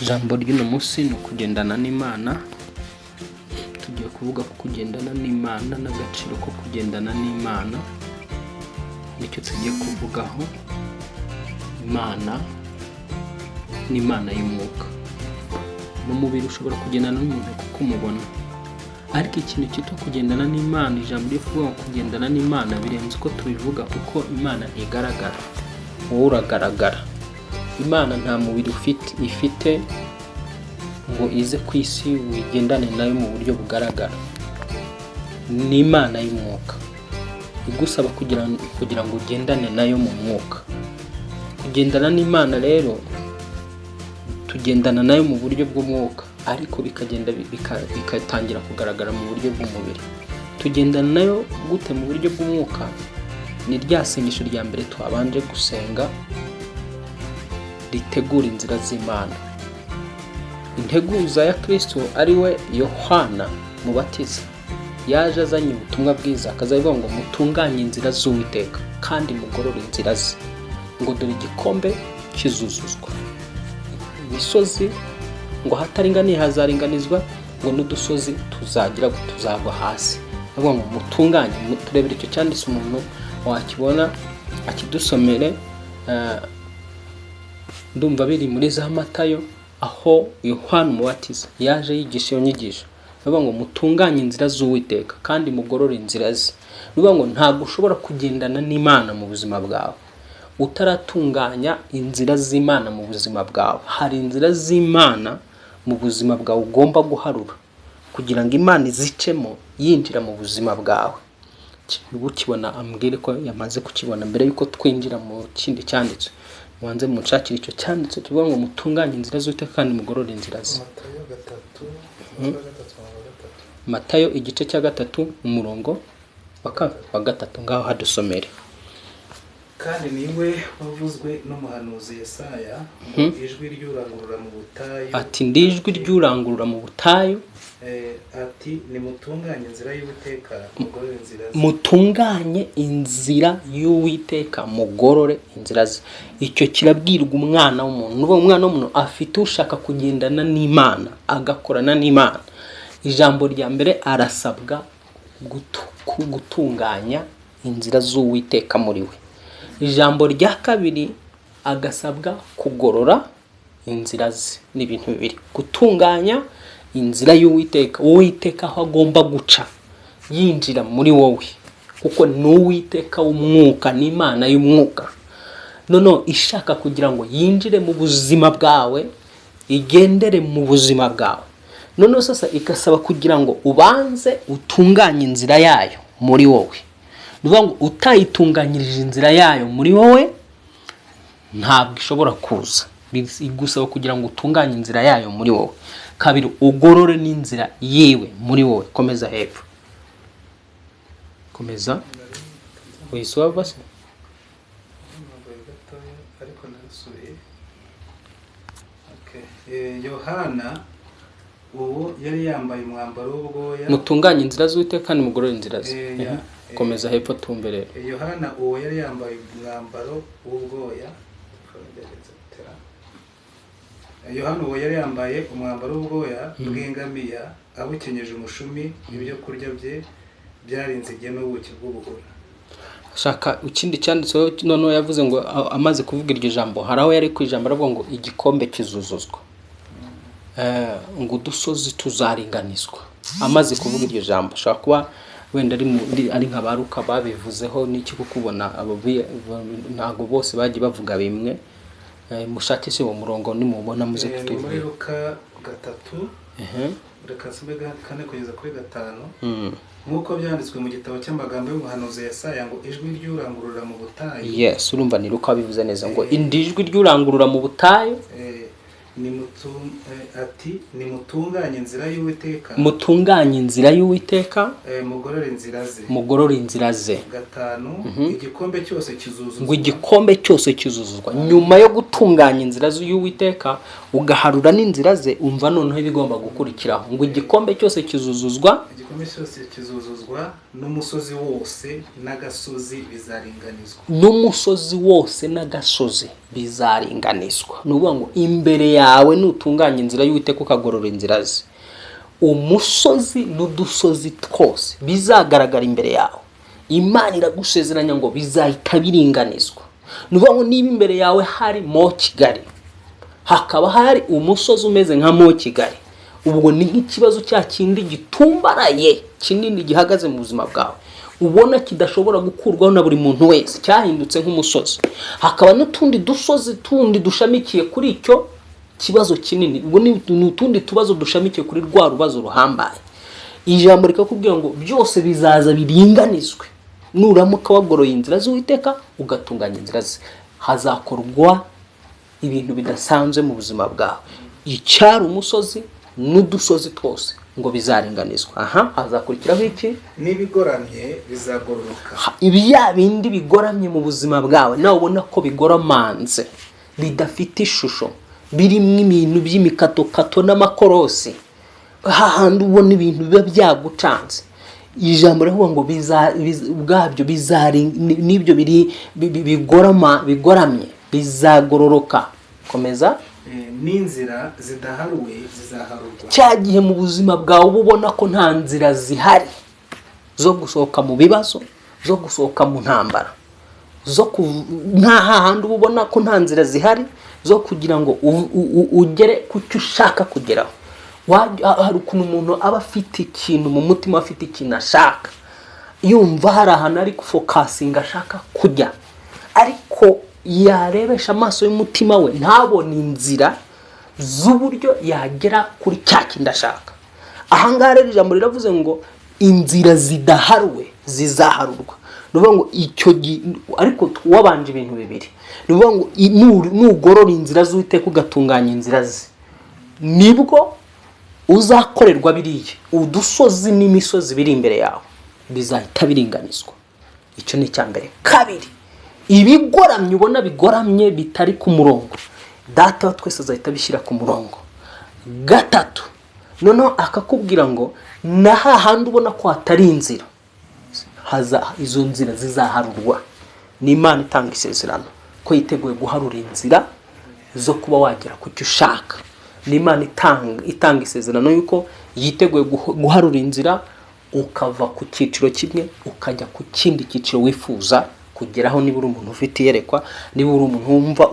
Ijambo ry'uno munsi ni ukugendana n'Imana. Tugiye kuvuga ku kugendana n'Imana n'agaciro ko kugendana n'Imana, nicyo tugiye kuvugaho. Imana ni Imana y'umwuka. Mu mubiri ushobora kugendana n'umuntu kuko umubona, ariko ikintu cyitwa kugendana n'Imana, ijambo rivuga kugendana n'Imana birenze uko tubivuga, kuko Imana ntigaragara, wowe uragaragara. Imana nta mubiri ifite ngo ize ku isi wigendane nayo mu buryo bugaragara. Ni Imana y'umwuka igusaba kugira ngo ugendane nayo mu mwuka. Kugendana n'Imana rero, tugendana nayo mu buryo bw'umwuka, ariko bikatangira kugaragara mu buryo bw'umubiri. Tugendana nayo gute mu buryo bw'umwuka? Ni rya sengesho rya mbere twabanje gusenga ritegura inzira z'Imana. Integuza ya Kristo ari we Yohana Mubatiza yaje azanye ubutumwa bwiza, akazavuga ngo mutunganye inzira z'Uwiteka kandi mugorore inzira ze, ngo dore igikombe kizuzuzwa. Imisozi ngo hataringaniye hazaringanizwa, ngo n'udusozi tuzagwa hasi. Avuga ngo mutunganye. Turebere icyo cyanditse, umuntu wakibona akidusomere. Ndumva biri muri za Matayo, aho Yohana Umubatiza yaje yigisha iyo nyigisho. Avuga ngo mutunganye inzira z'Uwiteka kandi mugorore inzira ze. Avuga ngo ntabwo ushobora kugendana n'Imana mu buzima bwawe utaratunganya inzira z'Imana mu buzima bwawe. Hari inzira z'Imana mu buzima bwawe ugomba guharura kugira ngo Imana izicemo yinjira mu buzima bwawe. Ukibona ambwire ko yamaze kukibona mbere yuko twinjira mu kindi cyanditse. Wanze mucakira icyo cyanditse tuvuga ngo mutunganye inzira z'Uwiteka kandi mugorore inzira ze. Matayo igice cya 3 umurongo wa 3 ngaho hadusomere. Kandi niwe wavuzwe n'umuhanuzi Yesaya ngo ijwi ry'urangurura mu butayu. Ati ndijwi ry'urangurura mu butayu. Ati nimutunganye inzira y'Uwiteka mugorore inzira ze. Mutunganye inzira y'Uwiteka mugorore inzira ze. Icyo kirabwirwa umwana w'umuntu. Nuko umwana w'umuntu afite ushaka kugendana n'Imana, agakorana n'Imana. Ijambo rya mbere arasabwa gutunganya inzira z'Uwiteka muri we. Ijambo rya kabiri agasabwa kugorora inzira ze. Ni ibintu bibiri: gutunganya inzira y'Uwiteka, Uwiteka aho agomba guca yinjira muri wowe, kuko ni Uwiteka w'umwuka, ni Imana y'umwuka. Noneho ishaka kugira ngo yinjire mu buzima bwawe, igendere mu buzima bwawe. Noneho sasa igasaba kugira ngo ubanze utunganye inzira yayo muri wowe. Nuvuga ngo utayitunganyirije inzira yayo muri wowe ntabwo ishobora kuza. Igusaba kugira ngo utunganye inzira yayo muri wowe. Kabiri, ugorore n'inzira yewe muri wowe. Komeza hepfo. Komeza. Wisova se? Ariko narasubiye. Yohana uwo yari yambaye umwambaro w'ubwoya. Mutunganye inzira z'Uwiteka kandi mugorore inzira ze. Komeza hepfo tumberere. Yohana uwo yari yambaye umwambaro w'ubwoya. Yohana uwo yari yambaye umwambaro w'ubwoya bw'ingamiya, abukenyeje umushumi, ibyo kurya bye byari inzige n'ubuki bw'ubuhura. Shaka ikindi cyanditseho. Noneho yavuze ngo amaze kuvuga iryo jambo, haraho yari ku ijambo aravuga ngo igikombe kizuzuzwa, ngo udusozi tuzaringanizwa. Amaze kuvuga iryo jambo, shaka kuba wenda ari nk'abaruka babivuzeho n'iki, kukubona ntago bose bagiye bavuga bimwe. Mushake se uwo murongo nimubona muze kutuvuga. Muri Luka 3 reka nsome 4 kugeza kuri 5. Nk'uko byanditswe mu gitabo cy'amagambo y'umuhanuzi Yesaya ngo ijwi ry'urangurura mu butayu. Yes, urumva ni Luka bivuze neza ngo indijwi ry'urangurura mu butayu. Ati nimutunganye inzira y'Uwiteka. Mutunganye inzira y'Uwiteka. Mugorore inzira ze. Mugorore inzira ze. 5 igikombe cyose kizuzuzwa. Ngo igikombe cyose kizuzuzwa. Nyuma yo gutunganya inzira y'Uwiteka ugaharura n'inzira ze, umva noneho ibigomba gukurikiraho. Ngo igikombe cyose kizuzuzwa. gikomeye cyose kizuzuzwa, n'umusozi wose n'agasozi bizaringanizwa. N'umusozi wose n'agasozi bizaringanizwa. Ni ukuvuga ngo imbere yawe nutunganya inzira y'Uwiteka ukagorora inzira ze, umusozi n'udusozi twose bizagaragara imbere yawe. Imana iragusezeranya ngo bizahita biringanizwa. Ni ukuvuga ngo niba imbere yawe hari Mo Kigali, hakaba hari umusozi umeze nka Mo Kigali, ubwo ni nk'ikibazo cya kindi gitumbaraye kinini gihagaze mu buzima bwawe, ubona kidashobora gukurwaho na buri muntu wese, cyahindutse nk'umusozi. Hakaba n'utundi dusozi tundi dushamikiye kuri icyo kibazo kinini, ubwo ni utundi tubazo dushamikiye kuri rwa rubazo ruhambaye. Ijambo rikakubwira ngo byose bizaza biringanizwe nuramuka wagoroye inzira z'Uwiteka ugatunganya inzira ze. Hazakorwa ibintu bidasanzwe mu buzima bwawe. Icyari umusozi n'udusozi twose ngo bizaringanizwa. Hazakurikiraho iki? N'ibigoramye bizagororoka. Ibya bindi bigoramye mu buzima bwawe nawe ubona ko bigoramanze, bidafite ishusho, birimo ibintu by'imikatokato n'amakorosi, hahandi ubona ibintu biba byagucanze. Ijambo rivuga ngo ubwabyo n'ibyo bigoramye bizagororoka. Komeza. N'inzira zidaharuwe zizaharurwa. Cyagihe mu buzima bwawe uba ubona ko nta nzira zihari zo gusohoka mu bibazo, zo gusohoka mu ntambara, nta hahandi uba ubona ko nta nzira zihari zo kugira ngo ugere ku cyo ushaka kugeraho. Hari ukuntu umuntu aba afite ikintu mu mutima, afite ikintu ashaka, yumva hari ahantu ari gufokasinga ashaka kujya, ariko yarebesha amaso y'umutima we ntabone inzira z'uburyo yagera kuri cya kindi ashaka. Ahangaha rero ijambo riravuze ngo inzira zidaharuwe zizaharurwa. Ni ukuvuga ngo icyo ariko wabanje ibintu bibiri. Ni ukuvuga ngo nugorora inzira z'Uwiteka ugatunganya inzira ze, nibwo uzakorerwa biriya udusozi n'imisozi biri imbere yawe bizahita biringanizwa. Icyo ni icyambere. Kabiri, ibigoramye ubona bigoramye bitari ku murongo, Data wa twese azahita bishyira ku murongo. Gatatu, noneho akakubwira ngo na hahandi ubona ko hatari inzira, izo nzira zizaharurwa. Ni Imana itanga isezerano ko yiteguye guharura inzira zo kuba wagera ku cyo ushaka. Ni Imana itanga isezerano yuko yiteguye guharura inzira ukava ku cyiciro kimwe ukajya ku kindi cyiciro wifuza kugeraho. Niba uri umuntu ufite iyerekwa, niba uri umuntu wumva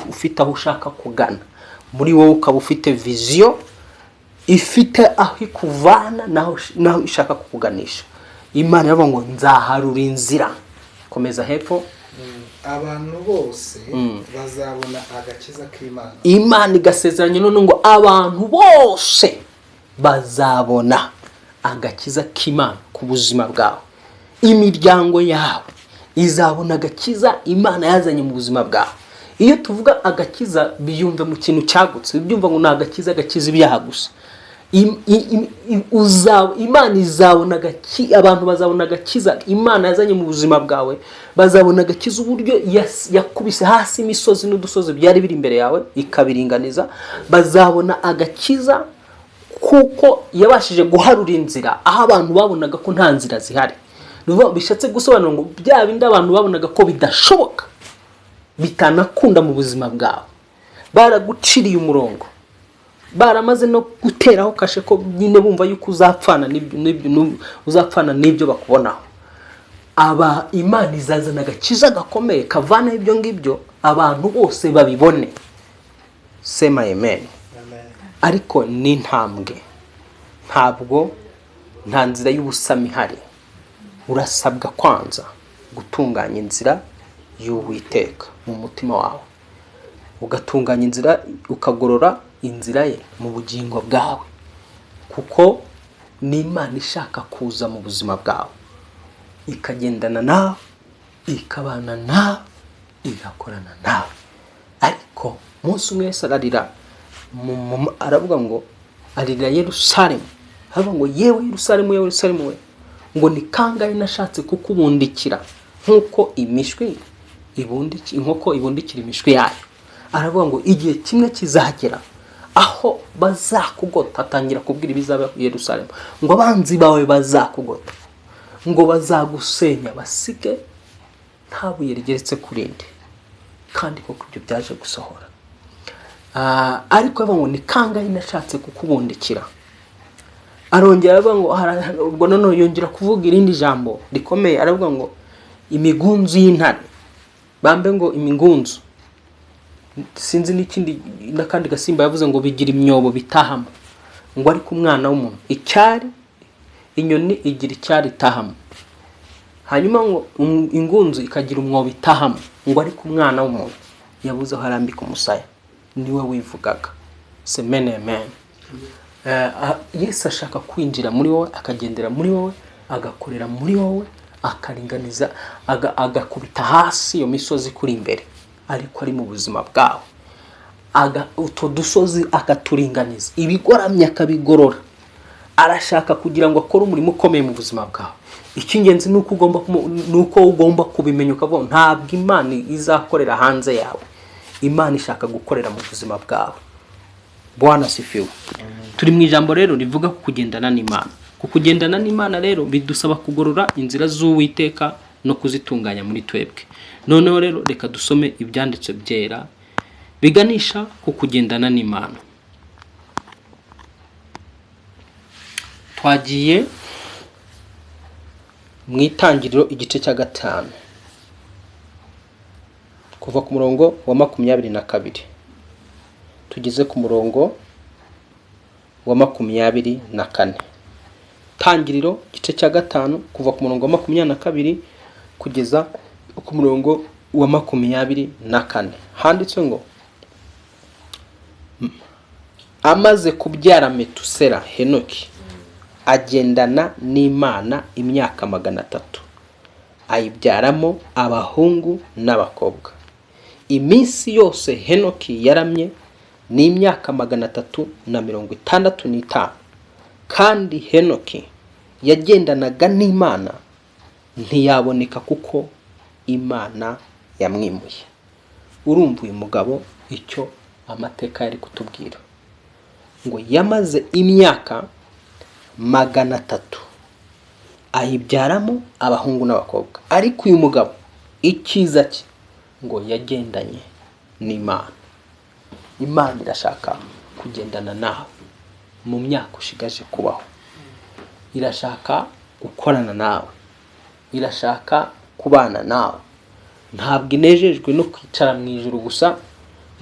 ufite aho ushaka kugana, muri wowe ukaba ufite viziyo ifite aho ikuvana naho ishaka kukuganisha, Imana yavuga ngo nzaharura inzira. Komeza hepfo. Abantu bose bazabona agakiza k'Imana. Imana igasezeranya none ngo abantu bose bazabona agakiza k'Imana ku buzima bwawe. Imiryango yawe izabona agakiza Imana yazanye mu buzima bwawe. Iyo tuvuga agakiza biyumve mu kintu cyagutse, byumva ngo na agakiza ibyaha gusa. Imana izabona abantu bazabona agakiza Imana yazanye mu buzima bwawe, bazabona agakiza uburyo yakubise hasi imisozi n'udusozi byari biri imbere yawe ikabiringaniza. Bazabona agakiza kuko yabashije guharura inzira aho abantu babonaga ko nta nzira zihari. Bishatse gusobanura ngo bya bindi abantu babonaga ko bidashoboka, bitanakunda mu buzima bwawe, baraguciriye umurongo, baramaze no guteraho kashe ko nyine bumva yuko uzapfana n'ibyo bakubonaho. Imana izazana agakiza gakomeye kavana ibyo ngibyo abantu bose babibone. Sema amen. Ariko ni intambwe, ntabwo nta nzira y'ubusamo ihari. Urasabwa kwanza gutunganya inzira y'Uwiteka mu mutima wawe, ugatunganya inzira, ukagorora inzira ye mu bugingo bwawe, kuko ni Imana ishaka kuza mu buzima bwawe ikagendana nawe, ikabana nawe, igakorana nawe. Ariko umunsi umwe Yesu ararira, aravuga ngo arira Yerusalemu, aravuga ngo yewe Yerusalemu, Yerusalemu we, ngo ni kangahe nashatse kukubundikira nk'uko inkoko ibundikira imishwi yayo. Aravuga ngo igihe kimwe kizagera aho bazakugota, atangira kubwira ibizaba i Yerusalemu, ngo abanzi bawe bazakugota, ngo bazagusenya basige nta buye rigeretse ku rindi. Kandi koko ibyo byaje gusohora. Ariko avuga ngo ni kangahe nashatse kukubundikira. Arongera avuga ngo ubwo none yongera kuvuga irindi jambo rikomeye, aravuga ngo imigunzu y'intare, bambe ngo imigunzu, sinzi n'ikindi n'akandi gasimba yavuze ngo bigira imyobo bitahamo, ngo ariko umwana w'umuntu icyari, inyoni igira icyari itahamo, hanyuma ngo ingunzu ikagira umwobo itahamo, ngo ariko umwana w'umuntu yabuze aho arambika umusaya. Niwe wivugaga. Semene amen. Yesu ashaka kwinjira muri wowe, akagendera muri wowe, agakorera muri wowe, akaringaniza, agakubita hasi iyo misozi kuri imbere, ariko ari mu buzima bwawe. Uto dusozi akaturinganiza, ibigoramye akabigorora. Arashaka kugira ngo akore umurimo ukomeye mu buzima bwawe. Icy'ingenzi nuko ugomba kubimenya, ukavuga ntabwo Imana izakorera hanze yawe, Imana ishaka gukorera mu buzima bwawe. Bwana sifiwe. Turi mu ijambo rero rivuga ku kugendana n'Imana. Ku kugendana n'Imana rero bidusaba kugorora inzira z'Uwiteka no kuzitunganya muri twebwe. Noneho rero reka dusome ibyanditse byera biganisha ku kugendana n'Imana. Twagiye mu Itangiriro igice cya 5 kuva ku murongo wa 22 tugeze ku murongo wa 24. Tangiriro igice cya 5 kuva ku murongo wa 22 kugeza ku murongo wa 24. Handitse ngo amaze kubyara Metusela, Henoki agendana n'Imana imyaka 300, ayibyaramo abahungu n'abakobwa. Iminsi yose Henoki yaramye ni imyaka 365, kandi Henoki yagendanaga n'Imana ntiyaboneka kuko Imana yamwimuye. Urumva uyu mugabo icyo amateka yari kutubwira, ngo yamaze imyaka 300 ayibyaramo abahungu n'abakobwa. Ariko uyu mugabo ikiza cye ngo yagendanye n'Imana. Imana irashaka kugendana nawe mu myaka ushigaje kubaho, irashaka gukorana nawe, irashaka kubana nawe. Ntabwo inejejwe no kwicara mu ijuru gusa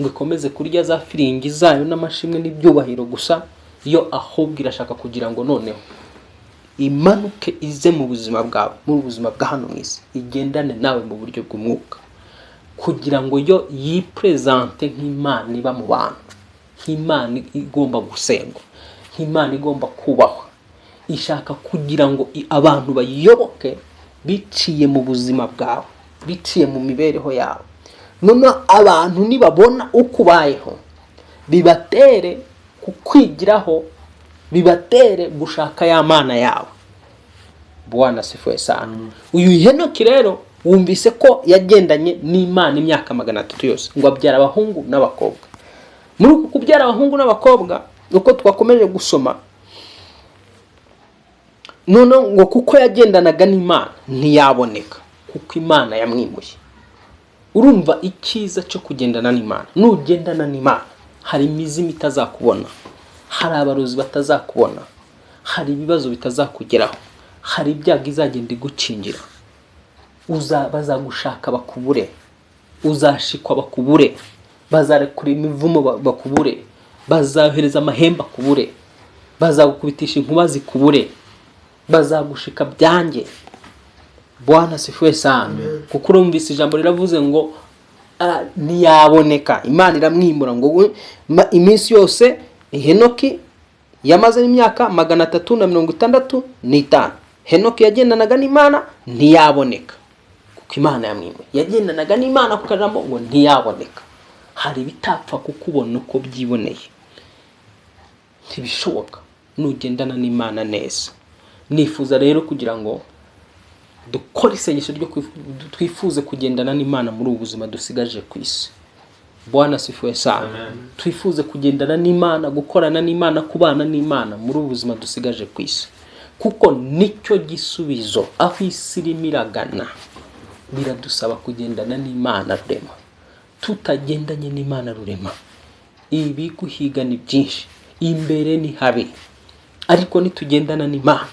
ngo ikomeze kurya za firingi zayo n'amashimwe n'ibyubahiro gusa, iyo ahubwo irashaka kugira ngo noneho imanuke ize mu buzima bwawe, mu buzima bwa hano mu isi, igendane nawe mu buryo bw'umwuka, kugira ngo yo yipresente nk'Imana iba mu bantu, nk'Imana igomba gusengwa, nk'Imana igomba kubahwa. Ishaka kugira ngo abantu bayiyoboke biciye mu buzima bwawe, biciye mu mibereho yawe. None abantu nibabona uko ubayeho, bibatere kukwigiraho, bibatere gushaka ya Mana yawe. Bwana sifuwe sana. Uyu Henoki rero wumvise ko yagendanye n'Imana imyaka 300 yose, ngo abyara abahungu n'abakobwa. Muri uku kubyara abahungu n'abakobwa uko twakomeje gusoma, none ngo kuko yagendanaga n'Imana ntiyaboneka kuko Imana yamwimuye. Urumva icyiza cyo kugendana n'Imana. Nugendana n'Imana hari imizimu itazakubona, hari abarozi batazakubona, hari ibibazo bitazakugeraho, hari ibyago izagenda igucingira. Bazagushaka bakubure, uzashikwa bakubure, bazarekura imivumo bakubure, bazahereza amahemba kubure, bazagukubitisha inkuba zikubure, bazagushika byange. Bwana sifuwe sana. Kuko urumvise ijambo riravuze ngo ntiyaboneka. Imana iramwimura ngo iminsi yose Henoki yamaze imyaka 365. Henoki yagendanaga n'Imana ntiyaboneka kuko Imana yamwimuye. Yagendanaga n'Imana ku kajambo ngo ntiyaboneka. Hari bitapfa kukubona uko byiboneye, ntibishoboka nugendana n'Imana neza. Nifuza rero kugira ngo dukora isengesho ryo twifuze kugendana n'Imana muri ubu buzima dusigaje ku isi. Bwana asifiwe sana. Twifuze kugendana n'Imana, gukorana n'Imana, kubana n'Imana muri ubu buzima dusigaje ku isi, kuko nicyo gisubizo. Aho isi irimo iragana biradusaba kugendana n'Imana rurema. Tutagendanye n'Imana rurema, ibi guhiga ni byinshi, imbere ni habi. Ariko nitugendana n'Imana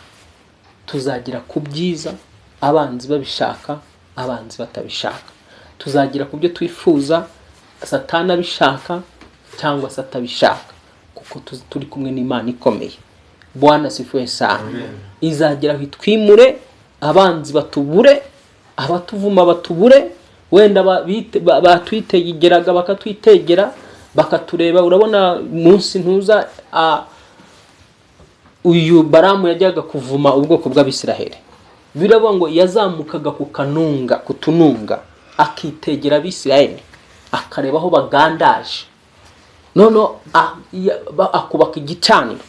tuzagira ku byiza, abanzi babishaka, abanzi batabishaka. Tuzagira ku byo twifuza, Satani abishaka cyangwa se atabishaka, kuko turi kumwe n'Imana ikomeye. Bwana asifiwe sana. Izagira aho itwimure, abanzi batubure, abatuvuma batubure, wenda batwitegeraga bakatwitegera, bakatureba. Urabona munsi ntuza uyu Baramu yajyaga kuvuma ubwoko bw'Abisiraheli, biravuga ngo yazamukaga ku tununga akitegera Abisiraheli, akareba aho bagandaje, none akubaka igicaniro.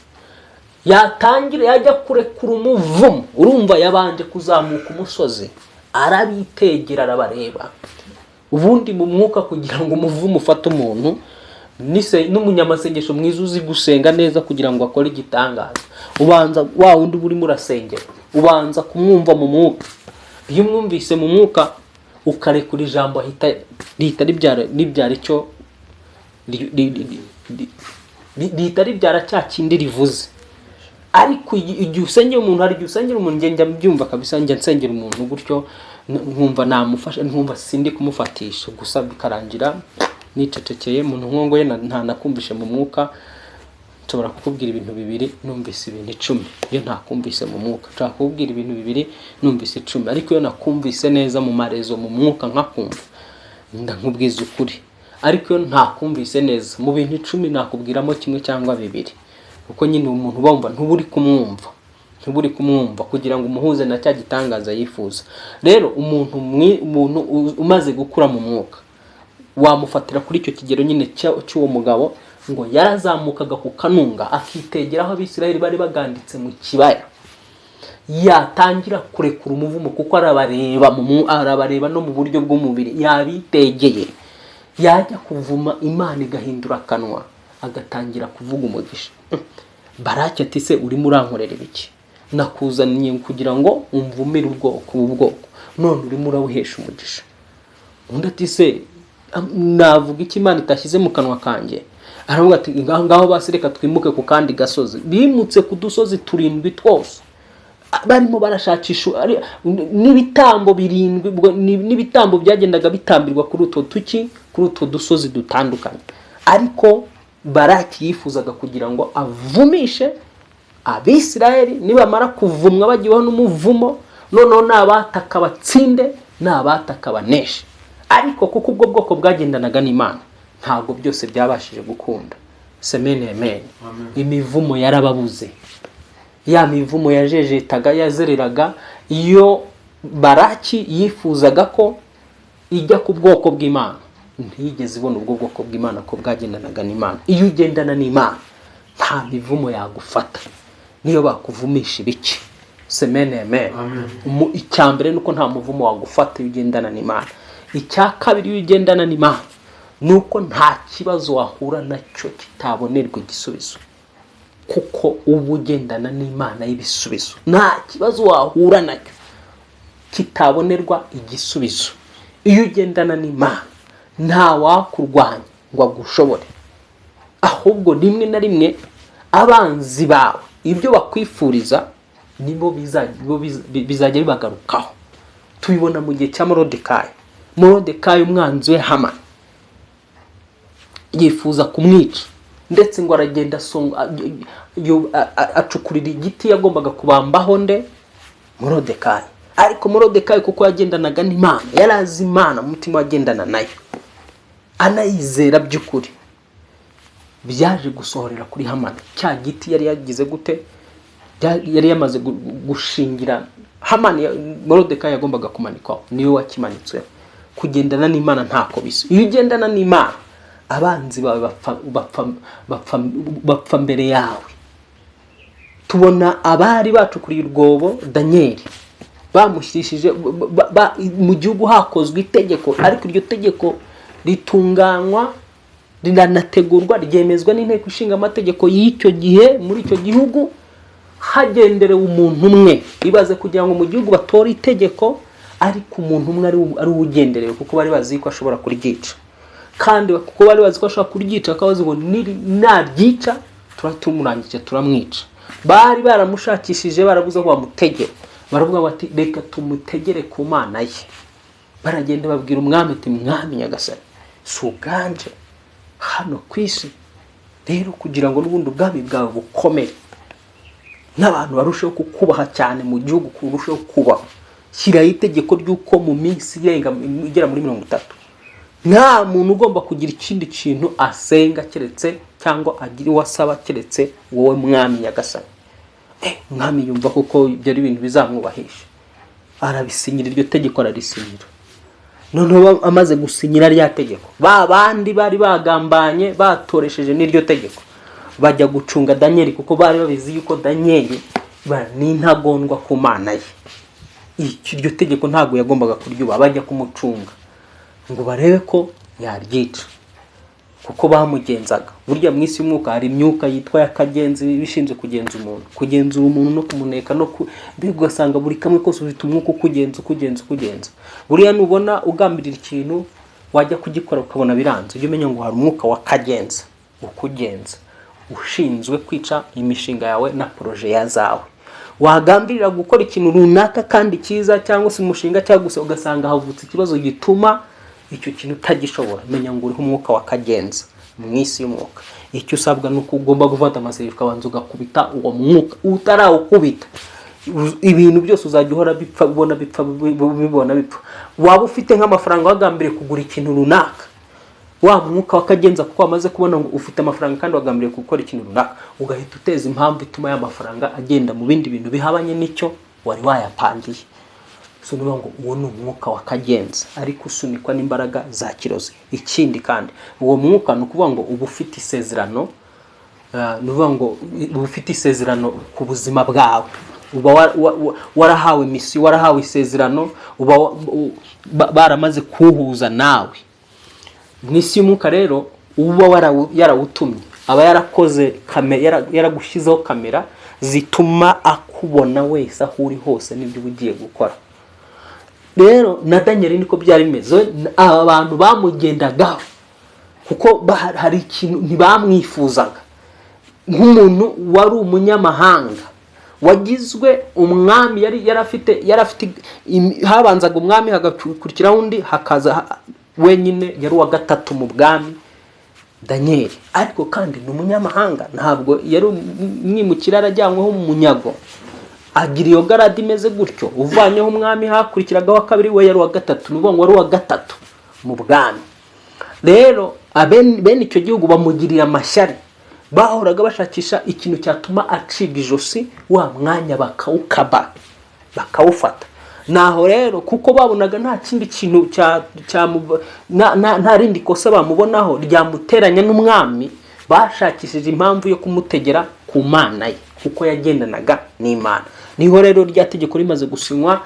Yatangira yajya kurekura umuvumo, urumva yabanje kuzamuka umusozi, arabitegera, arabareba. Ubundi mu mwuka kugira ngo umuvumo ufate umuntu, n'umunyamasengesho mwiza uzi gusenga neza kugira ngo akore igitangaza, ubanza wa wundi urimo urasengera, ubanza kumwumva mu mwuka. Iyo umwumvise mu mwuka ukarekura ijambo, rihita ribyara icyo rihita ribyara cya kindi rivuze. Ariko igihe usengera umuntu, hari igihe usengera umuntu njya mbyumva kabisa, njya nsengera umuntu gutyo nkumva namufasha, nkumva sindi kumufatisha, gusa bikarangira nicecekeye. Umuntu nkongoye nta nakumvishe mu mwuka, nshobora kukubwira ibintu 2 numvise ibintu 10. Iyo ntakumvise mu mwuka nshobora kukubwira ibintu 2 numvise 10, ariko iyo nakumvise neza mu marezo mu mwuka nkakumva ndankubwiza ukuri. Ariko iyo ntakumvise neza mu bintu 10 nakubwiramo 1 cyangwa 2, kuko nyine umuntu bumva ntuburi kumwumva kugira ngo umuhuze na cya gitangaza yifuza. Rero umuntu umaze gukura mu mwuka wamufatira kuri icyo kigero nyine cy'uwo mugabo, ngo yarazamukaga ku kanunga akitegera aho Abisiraheli bari baganditse mu kibaya. Yatangira kurekura umuvumo, kuko arabareba no mu buryo bw'umubiri, yabitegeye. Yajya kuvuma, Imana igahindura akanwa, agatangira kuvuga umugisha. Baraki ati se urimo urankorera ibiki? Nakuzaniye kugira ngo umvumire ubwoko, none urimo urawuhesha umugisha. Undi ati se navuga iki Imana itashyize mu kanwa kanjye? Aravuga ati ngaho basi reka twimuke ku kandi gasozi. Bimutse ku dusozi 7 twose, barimo barashakisha n'ibitambo 7, n'ibitambo byagendaga bitambirwa kuri utwo dusozi dutandukanye. Ariko Baraki yifuzaga kugira ngo avumishe Abisiraheli, nibamara kuvumwa bagiweho n'umuvumo, noneho nabataka batsinde, nabataka baneshe. Ariko kuko ubwo bwoko bwagendanaga n'Imana, ntabwo byose byabashije gukunda. Amen. Imivumo yarababuze, ya mivumo yajejetaga, yazereraga. Iyo Baraki yifuzaga ko ijya ku bwoko bw'Imana, ntiyigeze ibona ubwo bwoko bw'Imana ko bwagendanaga n'Imana. Iyo ugendana n'Imana nta mivumo yagufata, niyo bakuvumisha ibiki. Amen. Icyambere nuko nta muvumo wagufata iyo ugendana n'Imana. Icya kabiri, iyo ugendana n'Imana nuko nta kibazo wahura nacyo kitabonerwa igisubizo, kuko uba ugendana n'Imana y'ibisubizo. Nta kibazo wahura nacyo kitabonerwa igisubizo. Iyo ugendana n'Imana nta wakurwanya ngo agushobore, ahubwo rimwe na rimwe abanzi bawe ibyo bakwifuriza nibo bizajya bibagarukaho. Tubibona mu gihe cya Morodekayi, umwanzi we Hamani yifuza kumwica, ndetse ngo aragenda acukurira igiti yagombaga kubambaho Morodekayi. Ariko Morodekayi kuko yagendanaga n'Imana, yarazi Imana, umutima wagendana nayo, anayizera by'ukuri, byaje gusohorera kuri Hamani. Cya giti yari yagize gute, yari yamaze gushingira Hamani, Morodekayi yagombaga kumanikwaho, niwe wakimanitsweho. Kugendana n'Imana ntako bisa. Iyo ugendana n'Imana, abanzi bawe bapfa mbere yawe. Tubona abari bacukuriye urwobo Danieli, bamushyirishije mu gihugu hakozwe itegeko, ariko iryo tegeko ritunganywa riranategurwa ryemezwa n'inteko ishinga amategeko y'icyo gihe muri icyo gihugu hagenderewe umuntu umwe. Ibaze kugira ngo mu gihugu batore itegeko ariko umuntu umwe ari ugenderewe, kuko bari bazi ko ashobora kuryica, kandi kuko bari bazi ko ashobora kuryica akabaza ngo naryica turatumurangije turamwica. Bari baramushakishije barabuze ko bamutegera, baravuga bati reka tumutegere ku Mana ye. Baragenda babwira umwami ati mwami nyagasani suganje hano kwisi rero kugira ngo n'ubundi ubwami bwawe bukomere n'abantu barusheho kukubaha cyane mu gihugu kurusheho kubaho, shyiraho itegeko ry'uko mu minsi igera muri 30 nta muntu ugomba kugira ikindi kintu asenga keretse cyangwa agira wasaba keretse wowe mwami nyagasani. Mwami yumva kuko ibyo ari ibintu bizamwubahisha, arabisinyira iryo tegeko ararisinyira. Noneho amaze gusinyira rya tegeko, ba bandi bari bagambanye batoresheje n'iryo tegeko bajya gucunga Danieli, kuko bari babizi yuko Danieli ni intagondwa ku Mana ye. Iryo tegeko ntago yagombaga kuryuba, bajya kumucunga ngo barebe ko yaryica, kuko bamugenzaga. Burya mu isi y'umwuka hari imyuka yitwa y'akagenzi bishinzwe kugenzura umuntu no kumuneka no bigasanga buri kamwe kose ufite umwuka kugenza. Buriya nubona ugambirira ikintu wajya kugikora ukabona biranze, ujye umenya ngo hari umwuka w'akagenza ukugenza ushinzwe kwica imishinga yawe na projet yazawe. Wagambirira gukora ikintu runaka kandi cyiza cyangwa se umushinga cyangwa gusa ugasanga havutse ikibazo gituma icyo kintu utagishobora, menya ngo uri umwuka w'akagenza mu isi y'umwuka. Icyo usabwa nuko ugomba gufata amasezerano ukabanza ugakubita uwo mwuka. Utarawukubita ibintu byose uzajya uhora bipfa bibona bipfa. Waba ufite nk'amafaranga wagambiriye kugura ikintu runaka, wa mwuka w'akagenza kuko amaze kubona ngo ufite amafaranga kandi wagambiriye gukora ikintu runaka, ugahita uteza impamvu ituma ya mafaranga agenda mu bindi bintu bihabanye n'icyo wari wayapangiye. So niba ngo uwo ni umwuka w'akagenza ariko usunikwa n'imbaraga za kirozi. Ikindi kandi uwo mwuka ni ukuvuga ngo uba ufite isezerano, ngo uba ufite isezerano ku buzima bwawe, uba warahawe misiyo, warahawe isezerano, uba baramaze kuhuza nawe. Mu isi y'umwuka rero uba yarawutumye, aba yarakoze kamera, yaragushizeho kamera zituma akubona wese aho uri hose n'ibyo ugiye gukora. Rero na Danieli niko byari bimeze. Abantu bamugendagaho kuko hari ikintu ntibamwifuzaga, nk'umuntu wari umunyamahanga wagizwe umwami. yarafite habanzaga umwami hagakurikiraho undi, hakaza wenyine yari wa gatatu mu bwami Danieli. Ariko kandi ni umunyamahanga, ntabwo yari umwimukira arajyanyweho mu munyago. Agira iyo garadi imeze gutyo, uvanyeho umwami hakurikiragaho wa kabiri, we yari wa gatatu, nuvuga ngo wari wa gatatu mu bwami. Rero bene icyo gihugu bamugirira amashyari, bahoraga bashakisha ikintu cyatuma acibwa ijosi, wa mwanya bakawukaba bakawufata. Naho rero kuko babonaga nta kindi kintu nta rindi kosa bamubonaho ryamuteranya n'umwami, bashakishije impamvu yo kumutegera ku Mana ye kuko yagendanaga n'Imana. Niho rero rya tegeko rimaze gusinywa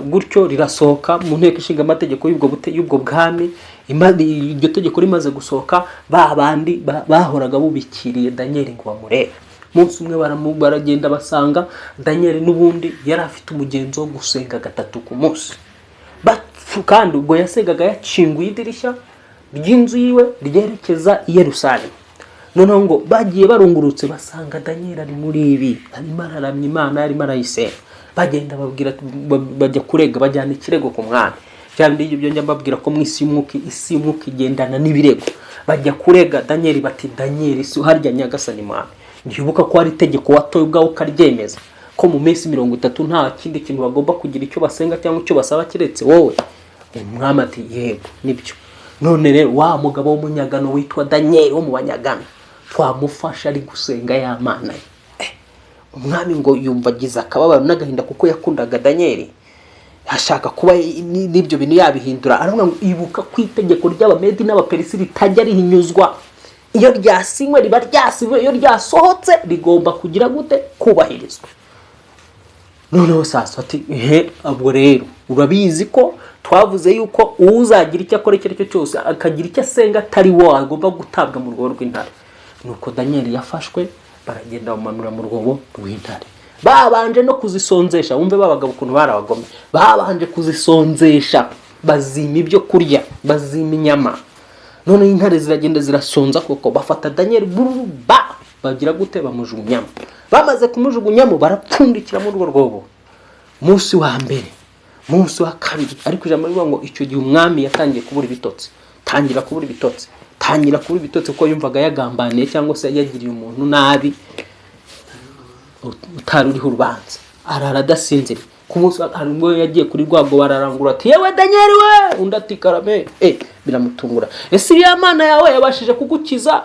gutyo rirasohoka mu nteko ishinga amategeko y'ubwo bwami. Iryo tegeko rimaze gusohoka, ba bandi bahoraga bubikiriye Danieli ngo bamurebe. Munsi umwe baragenda basanga Danieli n'ubundi yari afite umugenzo wo gusenga 3 ku munsi. Kandi ubwo yasengaga yacinguye idirishya ry'inzu yiwe ryerekeza i Yerusalemu. Noneho ngo bagiye barungurutse basanga Danieli ari muri ibi, arimo araramya Imana, arimo arayisenga. Bagenda babwira, bajya kurega, bajyana ikirego ku mwami. Cyane ibyo njya mbabwira ko mu isi y'umwuka igendana n'ibirego. Bajya kurega Danieli bati, Danieli si harya nyagasani mwami, ndibuka ko hari itegeko watoye ubwawe ukaryemeza ko mu minsi 30 nta kindi kintu bagomba kugira icyo basenga cyangwa icyo basaba kiretse wowe. Umwami ati yego nibyo. None rero wa mugabo w'umunyagano witwa Danieli wo mu banyagano twamufasha ari gusenga ya Mana. Umwami ngo yumvagiza akababaro n'agahinda kuko yakundaga Danieli, ashaka kuba n'ibyo bintu yabihindura. Aravuga ngo ibuka ku itegeko ry'Abamedi n'Abaperisi ritajya rihinyuzwa. Iyo ryasinywe riba ryasinywe, iyo ryasohotse rigomba kugira gute? Kubahirizwa. noneho sasa ati abwo rero urabizi ko twavuze yuko uzagira icyo akora icyo cyo cyose akagira icyo asenga atari wo agomba gutabwa mu rwobo rw'intare. Nuko Daniel yafashwe baragenda bamanura mu rwobo rw'intare. Babanje no kuzisonzesha, wumve babagabo ukuntu barabagome. Babanje kuzisonzesha, bazima ibyo kurya, bazima inyama. None intare ziragenda zirasonza koko, bafata Daniel bagira gute bamujugunyamo. Bamaze kumujugunyamo barapfundikira mu rwobo. Munsi wa mbere, munsi wa kabiri, ariko ijambo rivuga ngo icyo gihe umwami yatangiye kubura ibitotsi. Tangira kubura ibitotsi ko yumvaga yagambaniye cyangwa se yagiriye umuntu nabi utari uriho urubanza. Arara adasinzira. Ku munsi harimo yagiye kuri rwago bararangura ati yewe Daniel we, undi ati karame. Biramutungura. Ese iriya Mana yawe yabashije kugukiza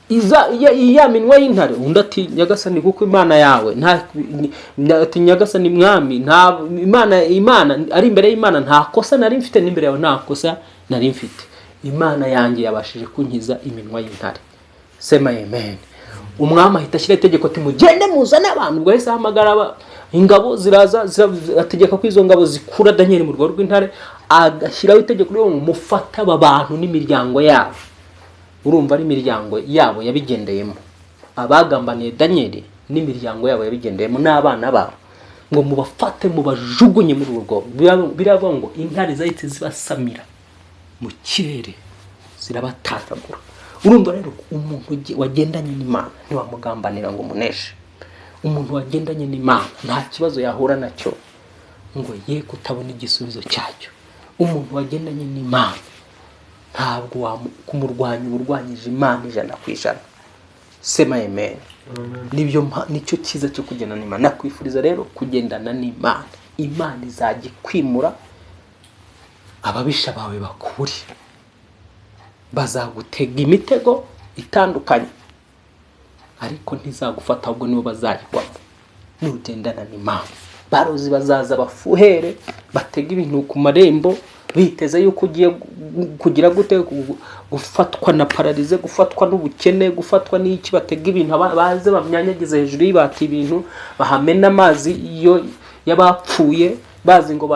iya minwa y'intare? Undi ati Nyagasani kuko Imana yawe ati Nyagasani mwami, nta Imana ari imbere y'Imana nta kosa nari mfite, n'imbere yawe nta kosa nari mfite. Imana yanjye yabashije kunkiza iminwa y'intare. Sema amen. Umwami ahita ashyira itegeko ati mugende muzane abantu. Ubwo yahise ahamagara ingabo ziraza ategeka ko izo ngabo zikura Daniel mu rwobo rw'intare, agashyiraho itegeko ryo mufata aba bantu n'imiryango yabo. Urumva ari imiryango yabo yabigendeyemo, abagambaniye Daniel n'imiryango yabo yabigendeyemo n'abana babo, ngo mubafate mubajugunye muri urwo rwobo. Biravuga ngo intare zahise zibasamira mu kirere zirabatatagura. Urumva rero umuntu wagendanye n'Imana ntiwamugambanira ngo muneshe. Umuntu wagendanye n'Imana nta kibazo yahura nacyo ngo ye kutabona igisubizo cyacyo. Umuntu wagendanye n'Imana ntabwo kumurwanya urwanyije Imana 100%. Sema amen. Nicyo cyiza cyo kugendana n'Imana. Nakwifuriza rero kugendana n'Imana. Imana izajya kwimura ababisha bawe bakuri, bazagutega imitego itandukanye, ariko ntizagufata ahubwo nibo bazayigwamo nugendana n'Imana. Barozi bazaza bafuhere batega ibintu ku marembo biteze yuko ugiye kugira gute, gufatwa na paralize, gufatwa n'ubukene, gufatwa n'iki, batega ibintu baze bamyanyagize hejuru y'ibati ibintu, bahamena amazi iyo yabapfuye, bazi ngo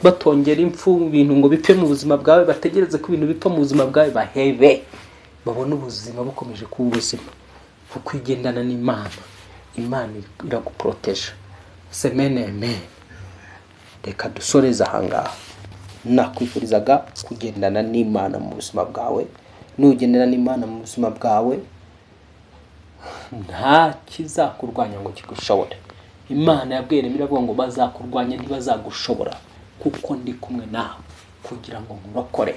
batongera impfu ibintu ngo bipfe mu buzima bwawe, bategereze ko ibintu bipfa mu buzima bwawe, bahebe babone ubuzima bukomeje kuba ubuzima. Kuko igendana n'Imana, Imana iraguproteje. Semene amen. Reka dusoreza ahangaha. Nakwifurizaga kugendana n'Imana mu buzima bwawe. Nugendana n'Imana mu buzima bwawe, nta kizakurwanya ngo kigushobore. Imana yabwiye iravuga ngo bazakurwanya ntibazagushobora kuko ndi kumwe nawe kugira ngo nkurokore.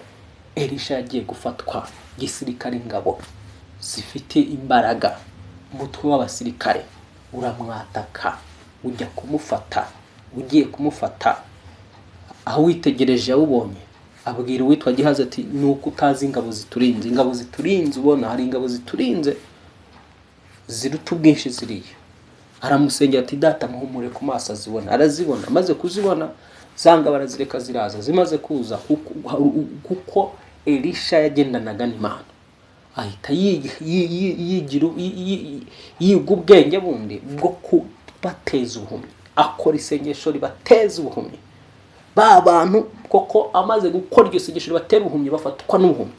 Elisha yagiye gufatwa gisirikare, ingabo zifite imbaraga, umutwe w'abasirikare uramwataka, ujya kumufata. Ugiye kumufata aho witegereje yawubonye, abwira uwitwa Gihazi ati nuko utazi ingabo ziturinze. Ingabo ziturinze ubona hari ingabo ziturinze ziruta ubwinshi ziriya. Aramusengera ati data muhumure ku maso azibona. Arazibona, amaze kuzibona zanga barazireka ziraza. Zimaze kuza kuko Elisha yagendanaga n'Imana, ahita yigira ubwenge bundi bwo kubateza ubuhumyi. Akora isengesho ribateza ubuhumyi. Ba bantu koko amaze gukora iryo sengesho ribatera ubuhumyi, bafatwa n'ubuhumyi.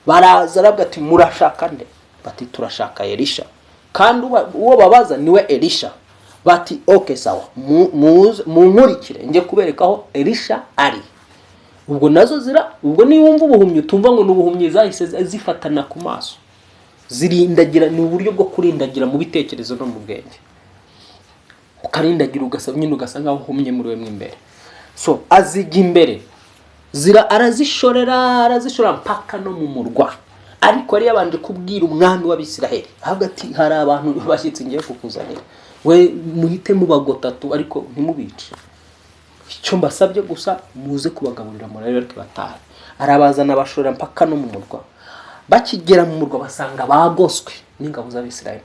Baraza arabwa ati murashaka nde? Bati turashaka Elisha. Kandi uwo babaza niwe Elisha. Bati okay sawa, munkurikire nje kubereka aho Elisha ari. Ubwo nazo ubwo ni wumva ubuhumyi utumva ngo n'ubuhumyi zahise zifatana ku maso, zirindagira. Ni uburyo bwo kurindagira mu bitekerezo no mu bwenge, ukarindagira ugasaba nyine ugasanga aho uhumye muri we imbere. So azijya imbere arazishorera mpaka no mu murwa. Ariko yari yabanje kubwira umwami w'Abisiraheli avuga ati hari abantu bashyitse ngiye kukuzanira, we muhite mubagotatu ariko ntimubice. Icyo mbasabye gusa muze kubagaburira murare ariko bataha. Arabazana bashorera mpaka no mu murwa. Bakigera mu murwa basanga bagoswe n'ingabo z'Abisiraheli.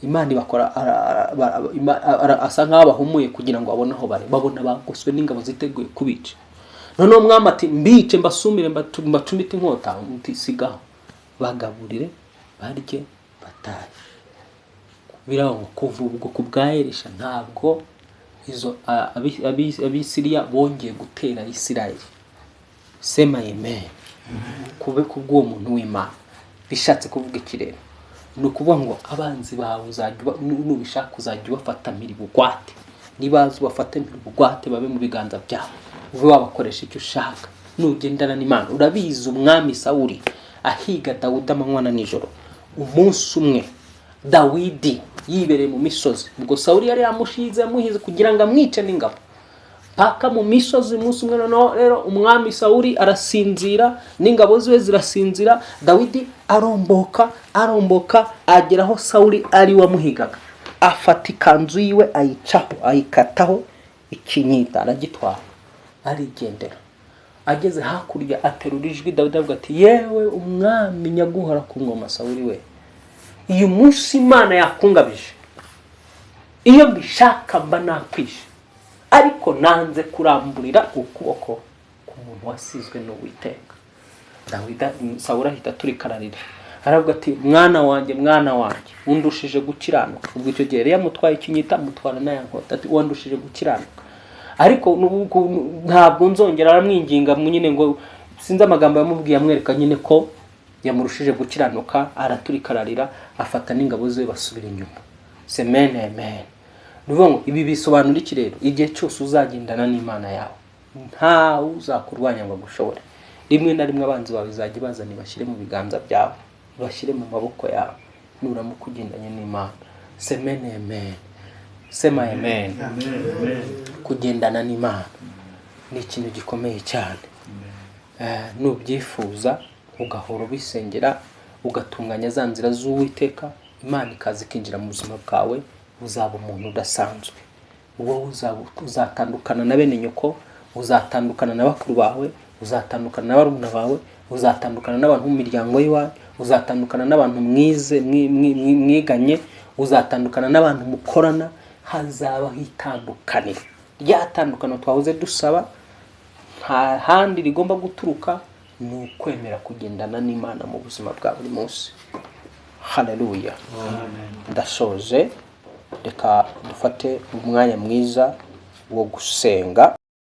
Imana ibakora asanga abahumuye kugira ngo abone aho bari, babona bagoswe n'ingabo ziteguye kubica. None umwami ati mbice mbasumire mbacumite inkota, nti sigaho bagaburire barye batahe. biraho kuva ubwo ku bwa Elisha ntabwo izo abisiriya bongeye gutera Isirayeli. Sema amen. Kube kubw'uwo muntu w'Imana bishatse kuvuga ikirere ni ukuvuga ngo abanzi bawe uzajya nubishaka uzajya ubafata mpiri bugwate, nibaza ubafate mpiri bugwate babe mu biganza byawe, ube wabakoresha icyo ushaka nugendana n'Imana. Urabizi umwami Sawuli ahiga Dawudi amanywa na nijoro. Umunsi umwe Dawidi yibereye mu misozi, ubwo Sawuli yari yamushize yamuhize kugira ngo amwice n'ingabo paka mu misozi. Umunsi umwe noneho rero umwami Sawuli arasinzira n'ingabo ziwe zirasinzira, Dawidi aromboka ageraho Sawuli ari wamuhigaga, afata ikanzu yiwe ayicaho ayikataho ikinyita aragitwara arigendera. Ageze hakurya aterura ijwi Dawidi avuga ati yewe umwami nyaguhora ku ngoma Sawuli we, uyu munsi Imana yakungabije, iyo mbishaka mba nakwishe, ariko nanze kuramburira ukuboko ku muntu wasizwe n'Uwiteka. Dawidi Sawuli ahita turikararira aravuga ati mwana wanjye undushije gukiranuka. Ubwo icyo gihe yamutwaye ikinyita mutwara na yankota ati wandushije gukiranuka, ariko ntabwo nzongera. Aramwinginga nyine ngo sinzi amagambo yamubwiye amwereka nyine ko yamurushije gukiranuka. Araturikararira afata n'ingabo ze basubira inyuma. Semene amen. Nuvuga ibi bisobanura iki rero? Igihe cyose uzagendana n'Imana yawe nta uzakurwanya ngo gushobore. Rimwe na rimwe abanzi bawe bizajya bazana bashyire mu biganza byawe, bashyire mu maboko yawe nuramuka ugendanye n'Imana. Semene amen. Sema amen. Kugendana n'Imana ni ikintu gikomeye cyane. Nubyifuza ugahora ubisengera ugatunganya za nzira z'Uwiteka, Imana ikaza ikinjira mu buzima bwawe, uzaba umuntu udasanzwe. Wowe uzatandukana na bene nyoko, uzatandukana na bakuru bawe, uzatandukana na barumuna bawe, uzatandukana n'abantu mu miryango yawe, uzatandukana n'abantu mwiganye, uzatandukana n'abantu mukorana. Hazabaho itandukaniro. Rya tandukano twahoze dusaba nta handi rigomba guturuka, ni ukwemera kugendana n'Imana mu buzima bwa buri munsi. Haleluya. Ndashoje, reka dufate umwanya mwiza wo gusenga.